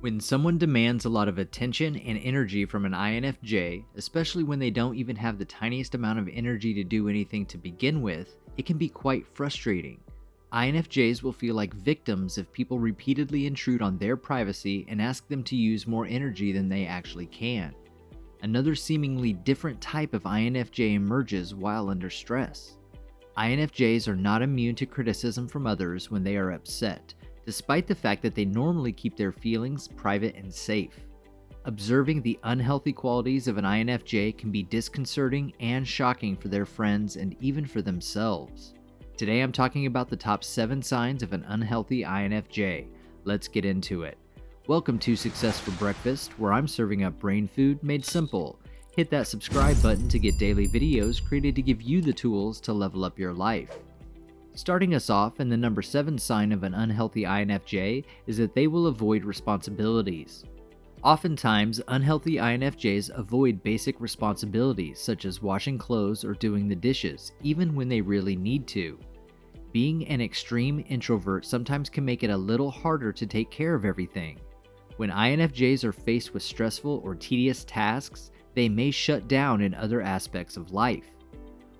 When someone demands a lot of attention and energy from an INFJ, especially when they don't even have the tiniest amount of energy to do anything to begin with, it can be quite frustrating. INFJs will feel like victims if people repeatedly intrude on their privacy and ask them to use more energy than they actually can. Another seemingly different type of INFJ emerges while under stress. INFJs are not immune to criticism from others when they are upset, despite the fact that they normally keep their feelings private and safe. Observing the unhealthy qualities of an INFJ can be disconcerting and shocking for their friends and even for themselves. Today I'm talking about the top 7 signs of an unhealthy INFJ. Let's get into it. Welcome to Success for Breakfast, where I'm serving up brain food made simple. Hit that subscribe button to get daily videos created to give you the tools to level up your life. Starting us off, and the number 7 sign of an unhealthy INFJ is that they will avoid responsibilities. Oftentimes, unhealthy INFJs avoid basic responsibilities such as washing clothes or doing the dishes, even when they really need to. Being an extreme introvert sometimes can make it a little harder to take care of everything. When INFJs are faced with stressful or tedious tasks, they may shut down in other aspects of life.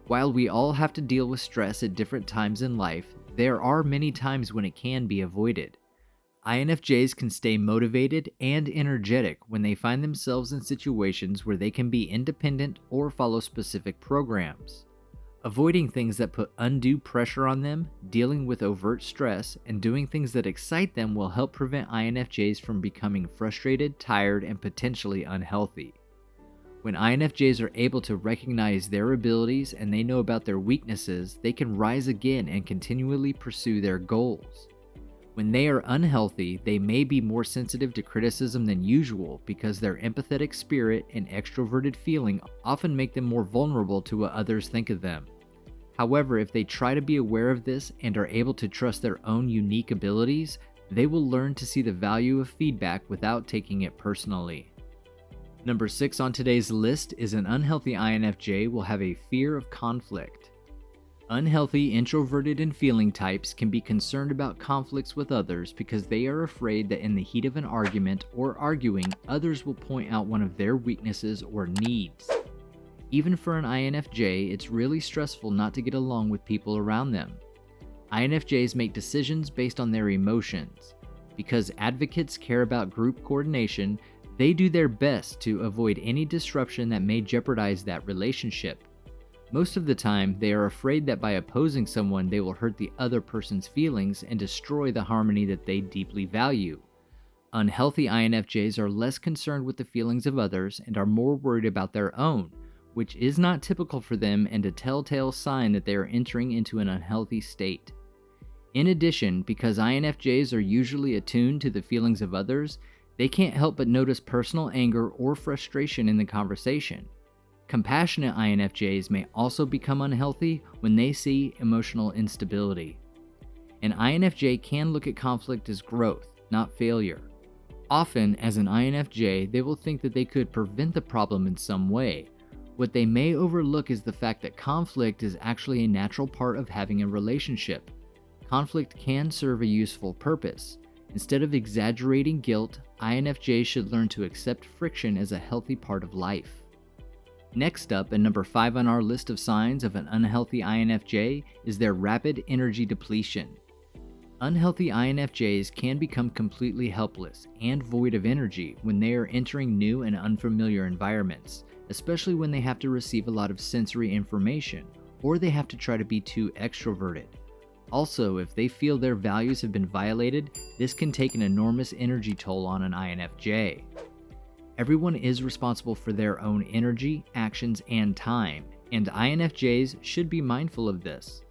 While we all have to deal with stress at different times in life, there are many times when it can be avoided. INFJs can stay motivated and energetic when they find themselves in situations where they can be independent or follow specific programs. Avoiding things that put undue pressure on them, dealing with overt stress, and doing things that excite them will help prevent INFJs from becoming frustrated, tired, and potentially unhealthy. When INFJs are able to recognize their abilities and they know about their weaknesses, they can rise again and continually pursue their goals. When they are unhealthy, they may be more sensitive to criticism than usual because their empathetic spirit and extroverted feeling often make them more vulnerable to what others think of them. However, if they try to be aware of this and are able to trust their own unique abilities, they will learn to see the value of feedback without taking it personally. Number 6 on today's list is an unhealthy INFJ will have a fear of conflict. Unhealthy, introverted, and feeling types can be concerned about conflicts with others because they are afraid that in the heat of an argument or arguing, others will point out one of their weaknesses or needs. Even for an INFJ, it's really stressful not to get along with people around them. INFJs make decisions based on their emotions. Because advocates care about group coordination, they do their best to avoid any disruption that may jeopardize that relationship. Most of the time, they are afraid that by opposing someone, they will hurt the other person's feelings and destroy the harmony that they deeply value. Unhealthy INFJs are less concerned with the feelings of others and are more worried about their own, which is not typical for them and a telltale sign that they are entering into an unhealthy state. In addition, because INFJs are usually attuned to the feelings of others, they can't help but notice personal anger or frustration in the conversation. Compassionate INFJs may also become unhealthy when they see emotional instability. An INFJ can look at conflict as growth, not failure. Often, as an INFJ, they will think that they could prevent the problem in some way. What they may overlook is the fact that conflict is actually a natural part of having a relationship. Conflict can serve a useful purpose. Instead of exaggerating guilt, INFJs should learn to accept friction as a healthy part of life. Next up, and number 5 on our list of signs of an unhealthy INFJ, is their rapid energy depletion. Unhealthy INFJs can become completely helpless and void of energy when they are entering new and unfamiliar environments, especially when they have to receive a lot of sensory information, or they have to try to be too extroverted. Also, if they feel their values have been violated, this can take an enormous energy toll on an INFJ. Everyone is responsible for their own energy, actions, and time, and INFJs should be mindful of this.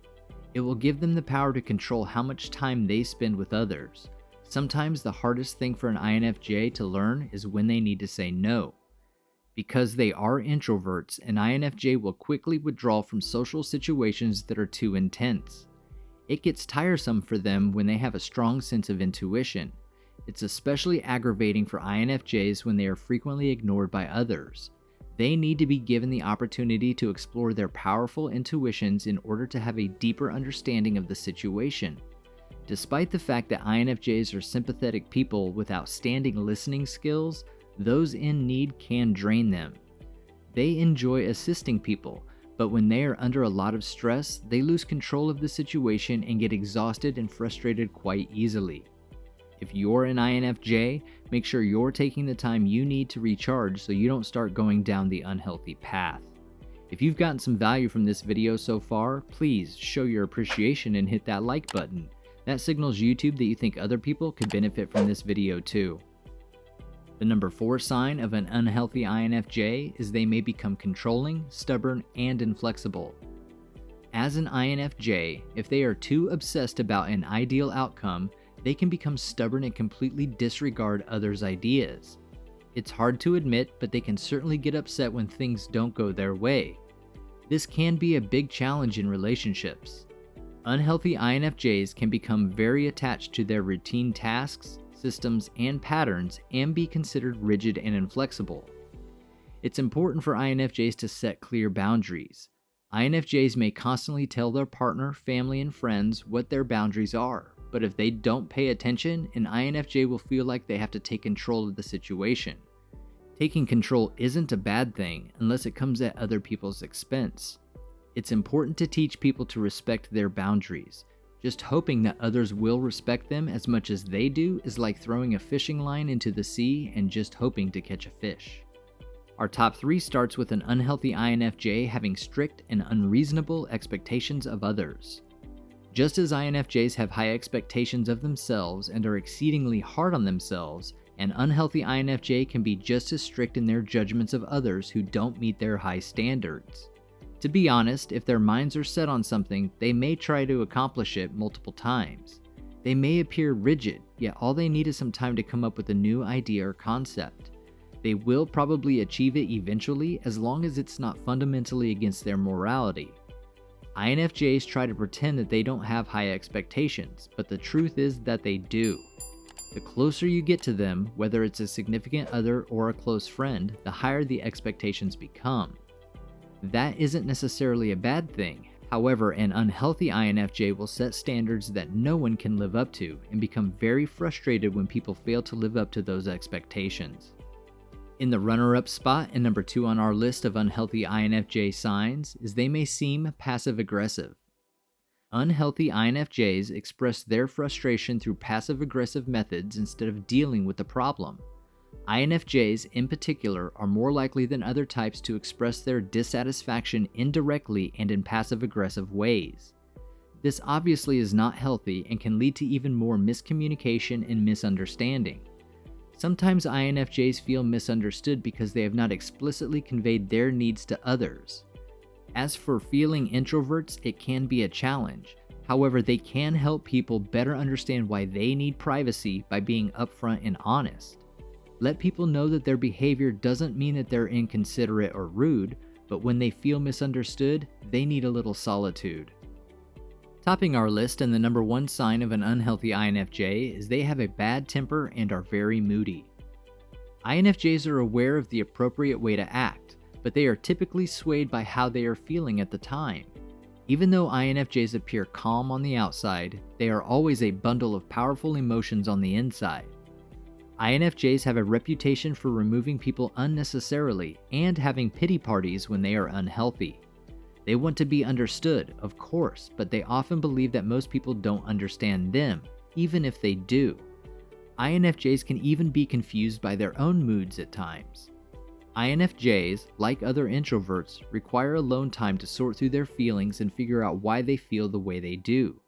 It will give them the power to control how much time they spend with others. Sometimes the hardest thing for an INFJ to learn is when they need to say no. Because they are introverts, an INFJ will quickly withdraw from social situations that are too intense. It gets tiresome for them when they have a strong sense of intuition. It's especially aggravating for INFJs when they are frequently ignored by others. They need to be given the opportunity to explore their powerful intuitions in order to have a deeper understanding of the situation. Despite the fact that INFJs are sympathetic people with outstanding listening skills, those in need can drain them. They enjoy assisting people, but when they are under a lot of stress, they lose control of the situation and get exhausted and frustrated quite easily. If you're an INFJ, make sure you're taking the time you need to recharge so you don't start going down the unhealthy path. If you've gotten some value from this video so far, please show your appreciation and hit that like button. That signals YouTube that you think other people could benefit from this video too. The number 4 sign of an unhealthy INFJ is they may become controlling, stubborn, and inflexible. As an INFJ, if they are too obsessed about an ideal outcome, they can become stubborn and completely disregard others' ideas. It's hard to admit, but they can certainly get upset when things don't go their way. This can be a big challenge in relationships. Unhealthy INFJs can become very attached to their routine tasks, systems, and patterns and be considered rigid and inflexible. It's important for INFJs to set clear boundaries. INFJs may constantly tell their partner, family, and friends what their boundaries are, but if they don't pay attention, an INFJ will feel like they have to take control of the situation. Taking control isn't a bad thing unless it comes at other people's expense. It's important to teach people to respect their boundaries. Just hoping that others will respect them as much as they do is like throwing a fishing line into the sea and just hoping to catch a fish. Our top 3 starts with an unhealthy INFJ having strict and unreasonable expectations of others. Just as INFJs have high expectations of themselves and are exceedingly hard on themselves, an unhealthy INFJ can be just as strict in their judgments of others who don't meet their high standards. To be honest, if their minds are set on something, they may try to accomplish it multiple times. They may appear rigid, yet all they need is some time to come up with a new idea or concept. They will probably achieve it eventually as long as it's not fundamentally against their morality. INFJs try to pretend that they don't have high expectations, but the truth is that they do. The closer you get to them, whether it's a significant other or a close friend, the higher the expectations become. That isn't necessarily a bad thing. However, an unhealthy INFJ will set standards that no one can live up to and become very frustrated when people fail to live up to those expectations. In the runner-up spot and number 2 on our list of unhealthy INFJ signs is they may seem passive-aggressive. Unhealthy INFJs express their frustration through passive-aggressive methods instead of dealing with the problem. INFJs in particular are more likely than other types to express their dissatisfaction indirectly and in passive-aggressive ways. This obviously is not healthy and can lead to even more miscommunication and misunderstanding. Sometimes INFJs feel misunderstood because they have not explicitly conveyed their needs to others. As for feeling introverts, it can be a challenge. However, they can help people better understand why they need privacy by being upfront and honest. Let people know that their behavior doesn't mean that they're inconsiderate or rude, but when they feel misunderstood, they need a little solitude. Topping our list and the number 1 sign of an unhealthy INFJ is they have a bad temper and are very moody. INFJs are aware of the appropriate way to act, but they are typically swayed by how they are feeling at the time. Even though INFJs appear calm on the outside, they are always a bundle of powerful emotions on the inside. INFJs have a reputation for removing people unnecessarily and having pity parties when they are unhealthy. They want to be understood, of course, but they often believe that most people don't understand them, even if they do. INFJs can even be confused by their own moods at times. INFJs, like other introverts, require alone time to sort through their feelings and figure out why they feel the way they do.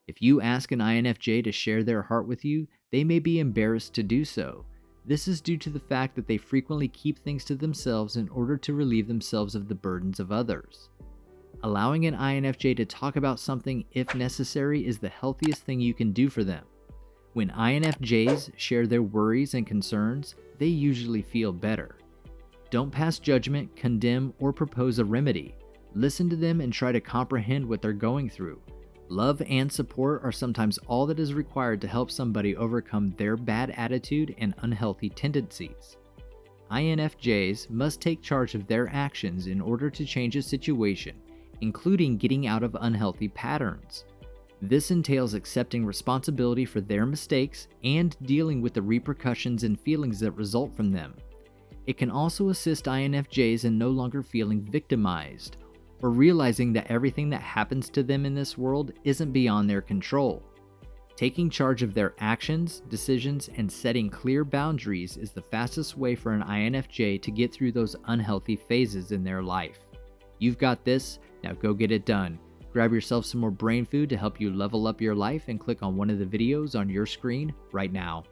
If you ask an INFJ to share their heart with you, they may be embarrassed to do so. This is due to the fact that they frequently keep things to themselves in order to relieve themselves of the burdens of others. Allowing an INFJ to talk about something if necessary is the healthiest thing you can do for them. When INFJs share their worries and concerns, they usually feel better. Don't pass judgment, condemn, or propose a remedy. Listen to them and try to comprehend what they're going through. Love and support are sometimes all that is required to help somebody overcome their bad attitude and unhealthy tendencies. INFJs must take charge of their actions in order to change a situation, including getting out of unhealthy patterns. This entails accepting responsibility for their mistakes and dealing with the repercussions and feelings that result from them. It can also assist INFJs in no longer feeling victimized or realizing that everything that happens to them in this world isn't beyond their control. Taking charge of their actions, decisions, and setting clear boundaries is the fastest way for an INFJ to get through those unhealthy phases in their life. You've got this, now go get it done. Grab yourself some more brain food to help you level up your life and click on one of the videos on your screen right now.